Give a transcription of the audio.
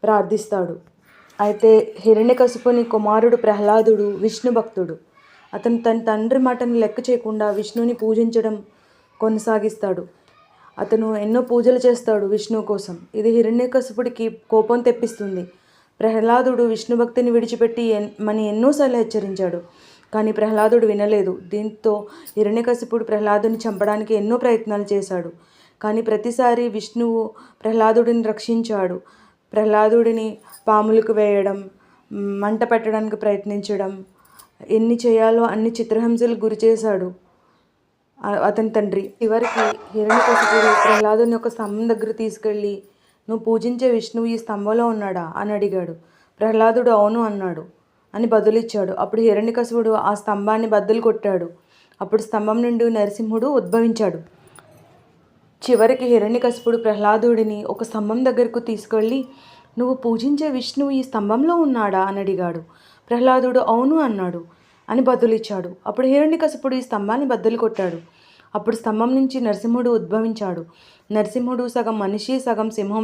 ప్రార్థిస్తాడు. అయితే హిరణ్యకశిపుని కుమారుడు ప్రహ్లాదుడు విష్ణు భక్తుడు. అతను తన తండ్రి మాటను లెక్క చేయకుండా విష్ణుని పూజించడం కొనసాగిస్తాడు. అతను ఎన్నో పూజలు చేస్తాడు విష్ణువు కోసం. ఇది హిరణ్యకశిపుడికి కోపం తెప్పిస్తుంది. ప్రహ్లాదుడు విష్ణు భక్తిని విడిచిపెట్టి ఎన్నోసార్లు హెచ్చరించాడు, కానీ ప్రహ్లాదుడు వినలేదు. దీంతో హిరణ్యకశిపుడు ప్రహ్లాదుని చంపడానికి ఎన్నో ప్రయత్నాలు చేశాడు, కానీ ప్రతిసారి విష్ణువు ప్రహ్లాదుడిని రక్షించాడు. ప్రహ్లాదుడిని పాములకు వేయడం, మంట పెట్టడానికి ప్రయత్నించడం, ఎన్ని చేయాలో అన్ని చిత్రహింసలకు గురి చేశాడు అతని తండ్రి. చివరికి హిరణ్యకశిపుడు ప్రహ్లాదుని ఒక స్తంభం దగ్గర తీసుకెళ్ళి, నువ్వు పూజించే విష్ణువు ఈ స్తంభంలో ఉన్నాడా అని అడిగాడు. ప్రహ్లాదుడు అవును అన్నాడు అని బదులిచ్చాడు. అప్పుడు హిరణ్యకశిపుడు ఆ స్తంభాన్ని బద్దలు కొట్టాడు. అప్పుడు స్తంభం నుండి నరసింహుడు ఉద్భవించాడు. చివరికి హిరణ్యకశిపుడు ప్రహ్లాదుడిని ఒక స్తంభం దగ్గరకు తీసుకెళ్ళి, నువ్వు పూజించే విష్ణువు ఈ స్తంభంలో ఉన్నాడా అని అడిగాడు. ప్రహ్లాదుడు అవును అన్నాడు అని బదులిచ్చాడు. అప్పుడు హిరణ్యకశిపుడు ఈ స్తంభాన్ని బద్దలు కొట్టాడు. అప్పుడు స్తంభం నుంచి నరసింహుడు ఉద్భవించాడు. నరసింహుడు సగం మనిషి, సగం సింహం